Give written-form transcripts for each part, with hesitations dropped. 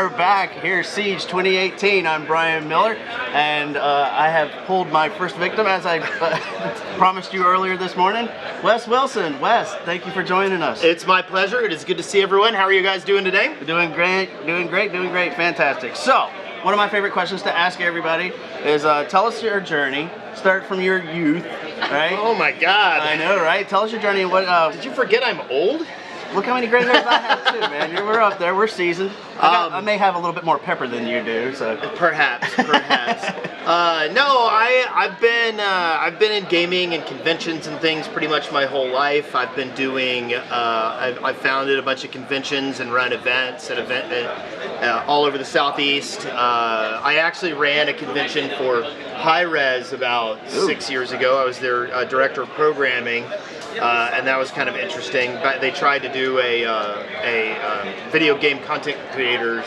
are back here, Siege 2018. I'm Brian Miller, and I have pulled my first victim, as I promised you earlier this morning, Wes Wilson. Wes, thank you for joining us. It's my pleasure. It is good to see everyone. How are you guys doing today? Doing great, fantastic. So, one of my favorite questions to ask everybody is tell us your journey. Start from your youth, right? Oh my God. I know, right? Tell us your journey. What? Did you forget I'm old? Look how many gray hairs I have too, man. We're up there. We're seasoned. I may have a little bit more pepper than you do, so. Perhaps. No, I've been in gaming and conventions and things pretty much my whole life. I've been doing. I've founded a bunch of conventions and run events all over the Southeast. I actually ran a convention for Hi-Res about 6 years ago. I was their director of programming. And that was kind of interesting. But they tried to do a video game content creators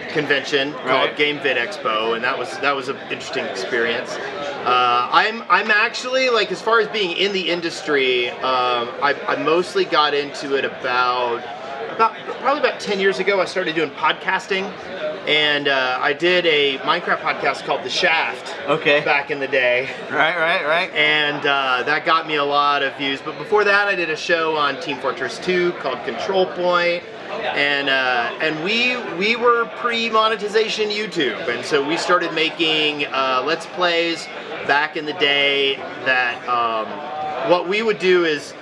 convention called Game Vid Expo, and that was an interesting experience. I'm actually, like, as far as being in the industry, I mostly got into it probably about 10 years ago. I started doing podcasting. And I did a Minecraft podcast called The Shaft back in the day. Right. And that got me a lot of views. But before that, I did a show on Team Fortress 2 called Control Point. And we were pre-monetization YouTube. And so we started making Let's Plays back in the day that what we would do is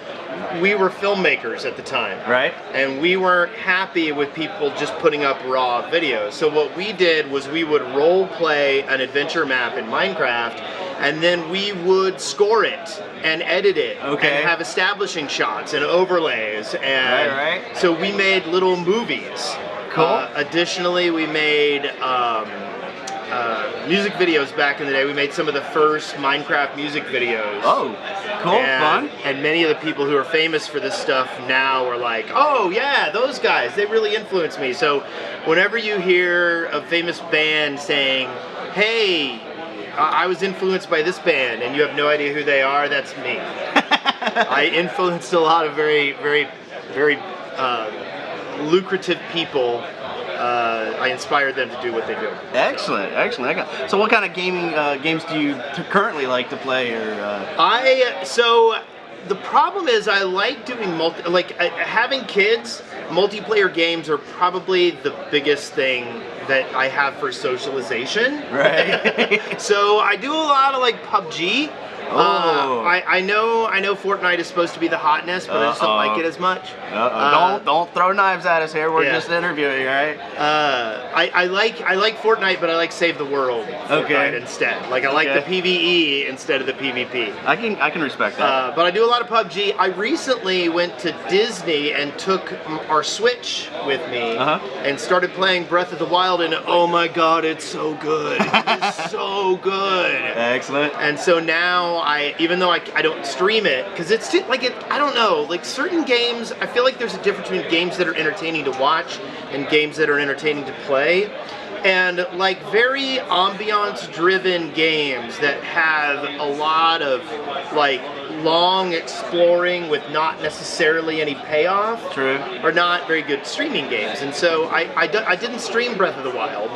we were filmmakers at the time. Right. And we weren't happy with people just putting up raw videos. So what we did was we would role play an adventure map in Minecraft, and then we would score it and edit it and have establishing shots and overlays. And so we made little movies. Cool. Additionally, we made music videos back in the day. We made some of the first Minecraft music videos. Oh, cool, fun. And many of the people who are famous for this stuff now are like, oh yeah, those guys, they really influenced me. So whenever you hear a famous band saying, hey, I was influenced by this band, and you have no idea who they are, that's me. I influenced a lot of very lucrative people. I inspired them to do what they do. Excellent. So what kind of games do you currently like to play? So the problem is I like doing having kids. Multiplayer games are probably the biggest thing that I have for socialization. Right. So I do a lot of PUBG. I know Fortnite is supposed to be the hotness, but I just don't like it as much. Don't throw knives at us here. We're just interviewing, right? I like Fortnite, but I like Save the World Fortnite instead. Like I like the PvE instead of the PvP. I can respect that. But I do a lot of PUBG. I recently went to Disney and took our Switch with me and started playing Breath of the Wild, and oh my God, it's so good. It's so good. Excellent. And so now even though I don't stream it, because it's too, I don't know, certain games, I feel like there's a difference between games that are entertaining to watch and games that are entertaining to play. And very ambiance driven games that have a lot of long exploring with not necessarily any payoff are not very good streaming games. And so I didn't stream Breath of the Wild.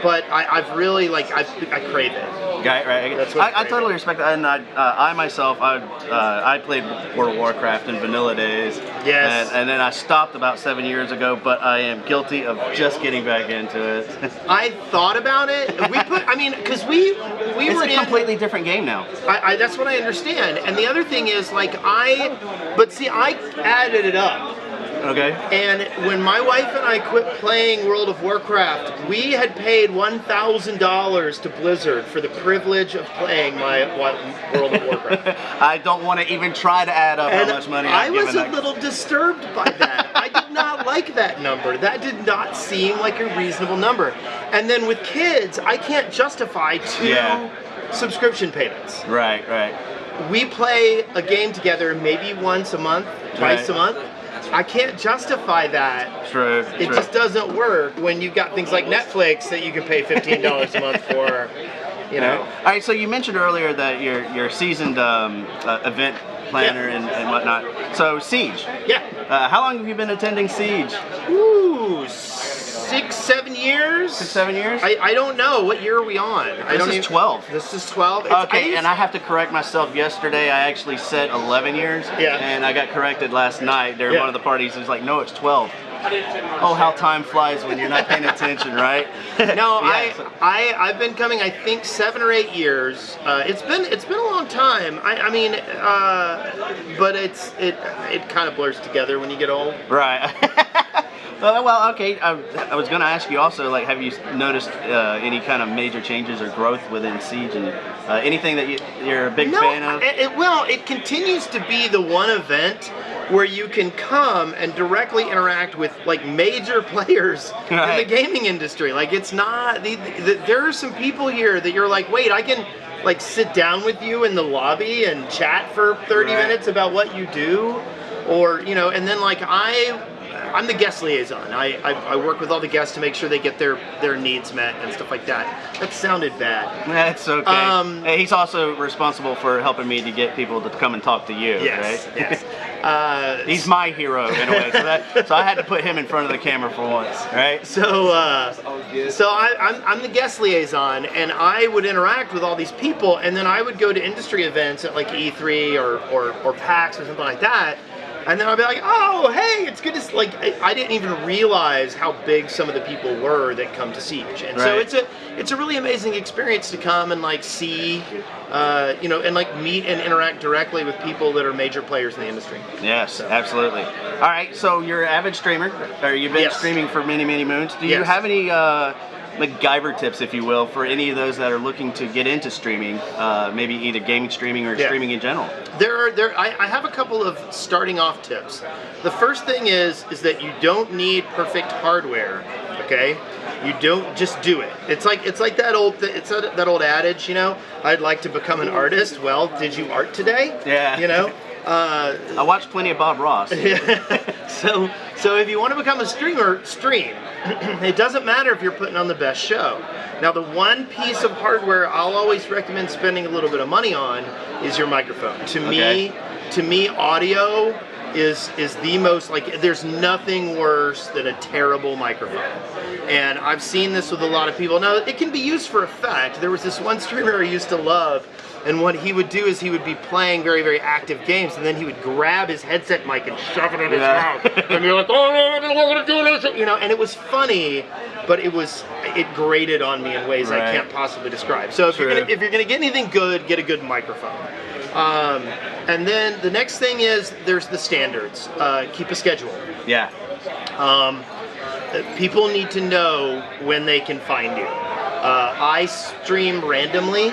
But I've really I crave it. Right. That's what I totally respect that. And I myself, I played World of Warcraft in vanilla days. Yes. And then I stopped about 7 years ago, but I am guilty of just getting back into it. I thought about it. Because we were in a completely different game now. That's what I understand. And the other thing is, I added it up. Okay. And when my wife and I quit playing World of Warcraft, we had paid $1,000 to Blizzard for the privilege of playing my World of Warcraft. I don't want to even try to add up how much money I was a little disturbed by that. I did not like that number. That did not seem like a reasonable number. And then with kids, I can't justify two subscription payments. Right. We play a game together maybe once a month, twice a month. I can't justify that. True. It just doesn't work when you've got things like Netflix that you can pay $15 a month for. You know. All right. So you mentioned earlier that you're a seasoned event planner and whatnot. So Siege. Yeah. How long have you been attending Siege? Ooh, 6, 7 years. 6, 7 years? I don't know. What year are we on? This is 12. This is 12? Okay, and I have to correct myself. Yesterday, I actually said 11 years. Yeah. And I got corrected last night during one of the parties. It was like, no, it's 12. Oh, how time flies when you're not paying attention, right? No, Yeah, I've been coming, I think, 7 or 8 years. It's been a long time. I mean, but it kind of blurs together when you get old. Right. Well, okay. I was going to ask you also, like, have you noticed any kind of major changes or growth within Siege, and anything that you're a big fan of? Well, it continues to be the one event where you can come and directly interact with like major players in the gaming industry. Like, it's not there are some people here that you're like, wait, I can like sit down with you in the lobby and chat for 30 minutes about what you do, or and then like I'm the guest liaison. I work with all the guests to make sure they get their needs met and stuff like that. That sounded bad. That's okay. He's also responsible for helping me to get people to come and talk to you, right? Yes. He's my hero in a way, so I had to put him in front of the camera for once, right? So I'm the guest liaison, and I would interact with all these people, and then I would go to industry events at like E3 or PAX or something like that. And then I'll be like, oh, hey, it's good to like. I didn't even realize how big some of the people were that come to Siege, and so it's a really amazing experience to come and like see, and like meet and interact directly with people that are major players in the industry. Yes, absolutely. All right, so you're an avid streamer, or you've been streaming for many, many moons. Do you have any MacGyver tips, if you will, for any of those that are looking to get into streaming, maybe either gaming streaming or streaming in general? I have a couple of starting off tips. The first thing is that you don't need perfect hardware. Okay, you don't just do it. It's like that old adage, I'd like to become an artist. Well, did you art today? Yeah. I watched plenty of Bob Ross. So if you want to become a streamer, stream. It doesn't matter if you're putting on the best show. Now, the one piece of hardware I'll always recommend spending a little bit of money on is your microphone. To me, audio is the most, like, there's nothing worse than a terrible microphone. And I've seen this with a lot of people. Now, it can be used for effect. There was this one streamer I used to love, and what he would do is he would be playing very, very active games, and then he would grab his headset mic and shove it in his mouth. And you're like, oh no, I don't want to do this, and it was funny, but it grated on me in ways I can't possibly describe. So if you're gonna get anything good, get a good microphone. And then the next thing is there's the standards. Keep a schedule. Yeah. People need to know when they can find you. I stream randomly,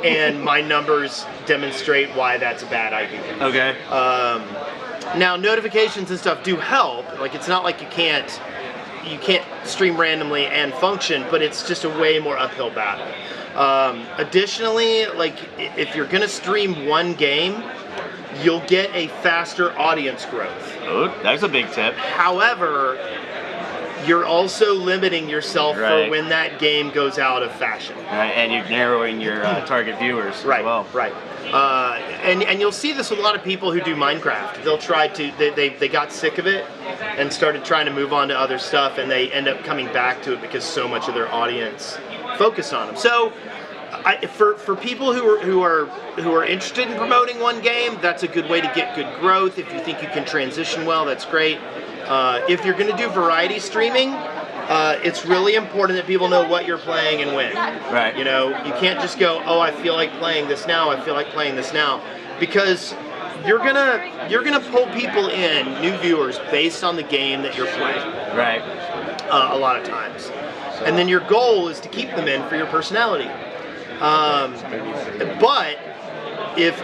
and my numbers demonstrate why that's a bad idea. Okay. Now, notifications and stuff do help. Like, it's not like you can't stream randomly and function, but it's just a way more uphill battle. Additionally, like, if you're gonna stream one game, you'll get a faster audience growth. Oh, that's a big tip. However, you're also limiting yourself for when that game goes out of fashion. Right, and you're narrowing your target viewers as well. Right. And you'll see this with a lot of people who do Minecraft. They'll try to, they got sick of it and started trying to move on to other stuff, and they end up coming back to it because so much of their audience focus on them. So for people who are interested in promoting one game, that's a good way to get good growth. If you think you can transition well, that's great. If you're going to do variety streaming, it's really important that people know what you're playing and when. Right. You can't just go, oh, I feel like playing this now. I feel like playing this now, because you're gonna pull people in, new viewers, based on the game that you're playing. Right. A lot of times, and then your goal is to keep them in for your personality. But if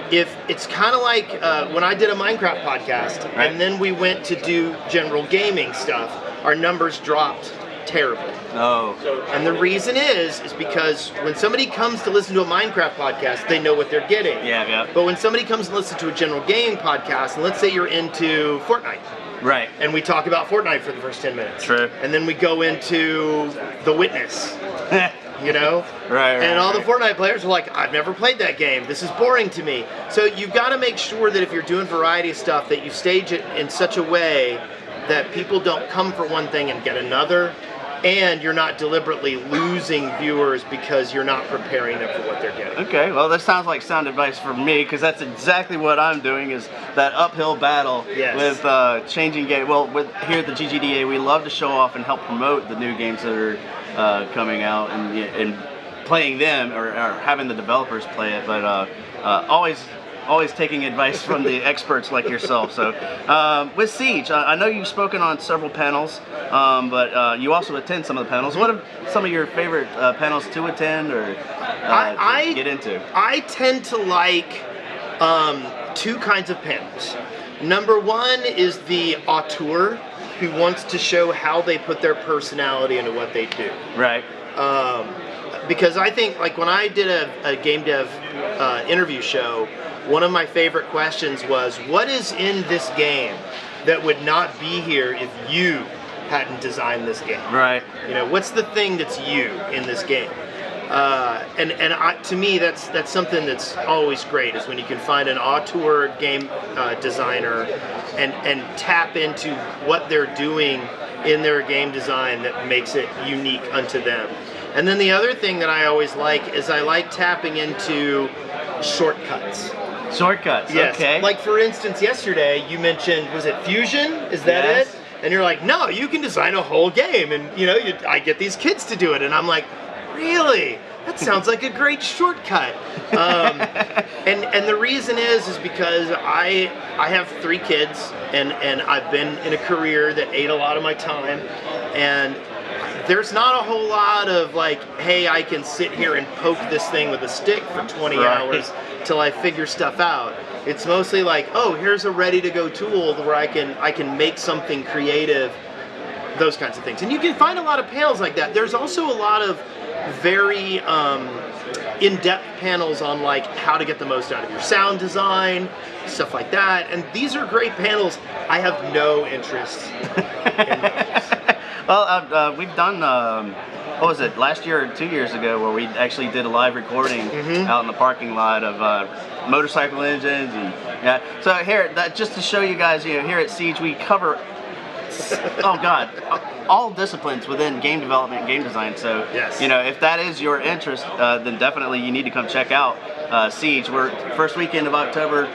it's kind of like when I did a Minecraft podcast, and then we went to do general gaming stuff, our numbers dropped terribly. Oh. And the reason is because when somebody comes to listen to a Minecraft podcast, they know what they're getting. Yeah. But when somebody comes and listens to a general gaming podcast, and let's say you're into Fortnite. Right. And we talk about Fortnite for the first 10 minutes. True. And then we go into The Witness. Right. And all the Fortnite players are like, I've never played that game. This is boring to me. So you've got to make sure that if you're doing variety stuff, that you stage it in such a way that people don't come for one thing and get another. and you're not deliberately losing viewers because you're not preparing them for what they're getting. Okay, well that sounds like sound advice for me, because that's exactly what I'm doing, is that uphill battle with changing game. Well, here at the GGDA, we love to show off and help promote the new games that are coming out and playing them, or having the developers play it, but always taking advice from the experts like yourself. So with Siege, I know you've spoken on several panels, but you also attend some of the panels. What are some of your favorite panels to attend or to get into? I tend to like two kinds of panels. Number one is the auteur who wants to show how they put their personality into what they do. Right. Because I think, like, when I did a game dev interview show, one of my favorite questions was, what is in this game that would not be here if you hadn't designed this game? Right. You know, what's the thing that's you in this game? To me, that's something that's always great, is when you can find an auteur game designer and tap into what they're doing in their game design that makes it unique unto them. And then the other thing that I always like is I like tapping into shortcuts. Shortcuts, yes. Okay. Like, for instance, yesterday you mentioned, was it Fusion? Is that it? And you're like, no, you can design a whole game, and you know, I get these kids to do it, and I'm like, really? That sounds like a great shortcut. And the reason is because I have 3 kids, and I've been in a career that ate a lot of my time, and there's not a whole lot of like, hey, I can sit here and poke this thing with a stick for 20 hours till I figure stuff out. It's mostly like, oh, here's a ready-to-go tool where I can make something creative, those kinds of things. And you can find a lot of panels like that. There's also a lot of very in-depth panels on like how to get the most out of your sound design, stuff like that. And these are great panels. I have no interest in those. Well, we've done, what was it, last year or 2 years ago, where we actually did a live recording out in the parking lot of motorcycle engines. And so here, just to show you guys, you know, here at Siege, we cover, oh God, all disciplines within game development and game design. So, you know, if that is your interest, then definitely you need to come check out Siege. We're first weekend of October.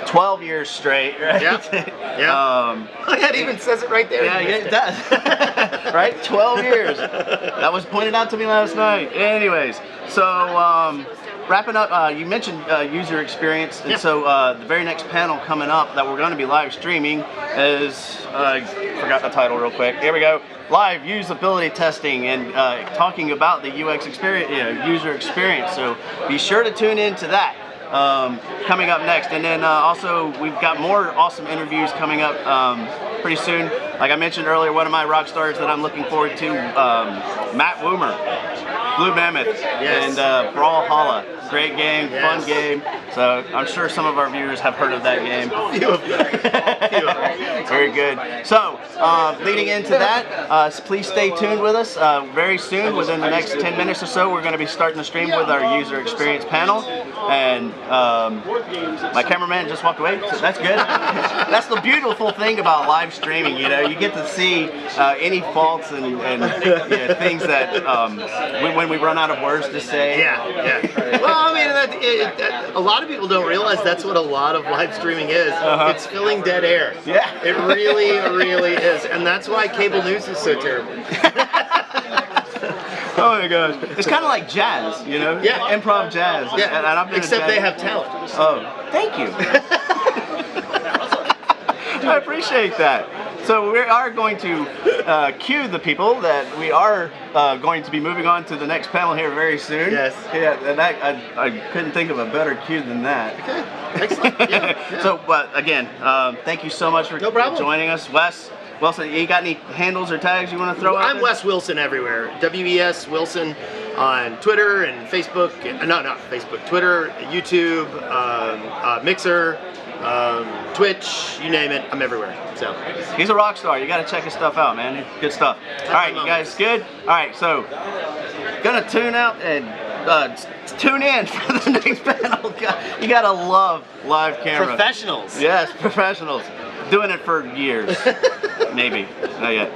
12 years straight, right? That even says it right there. Yeah, it does. Right? 12 years. That was pointed out to me last night. Anyways, so wrapping up, you mentioned user experience, and so the very next panel coming up that we're going to be live streaming is, I forgot the title real quick. Here we go. Live usability testing, and talking about the UX experience, user experience. So be sure to tune in to that. Coming up next, and then also we've got more awesome interviews coming up pretty soon. Like I mentioned earlier, one of my rock stars that I'm looking forward to, Matt Woomer, Blue Mammoth, and Brawlhalla. Great game, fun game. So I'm sure some of our viewers have heard of that game. Few of them. Very good. So leading into that, please stay tuned with us. Very soon, within the next 10 minutes or so, we're going to be starting the stream with our user experience panel. And my cameraman just walked away, so that's good. That's the beautiful thing about live streaming, you know, you get to see any faults and things that when we run out of words to say. Well, I mean, a lot of people don't realize that's what a lot of live streaming is. It's filling dead air. It really, really is. And that's why cable news is so terrible. Oh my gosh. It's kind of like jazz, you know? Improv jazz. And I've been except they have talent. Oh, thank you. I appreciate that. So we are going to cue the people that we are going to be moving on to the next panel here very soon. And I couldn't think of a better cue than that. Okay, excellent. So, again, thank you so much for joining us. Wes Wilson, you got any handles or tags you want to throw out? I'm Wes Wilson everywhere. WES Wilson on Twitter and Facebook. No, not Facebook. Twitter, YouTube, Mixer, Twitch, you name it, I'm everywhere. So he's a rock star. You got to check his stuff out, man. Good stuff. All right, you guys good? All right, so gonna tune out and tune in for the next panel. You gotta love live camera. Professionals. Yes, professionals. Doing it for years. Maybe. Not yet.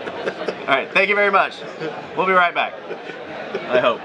All right, thank you very much. We'll be right back. I hope.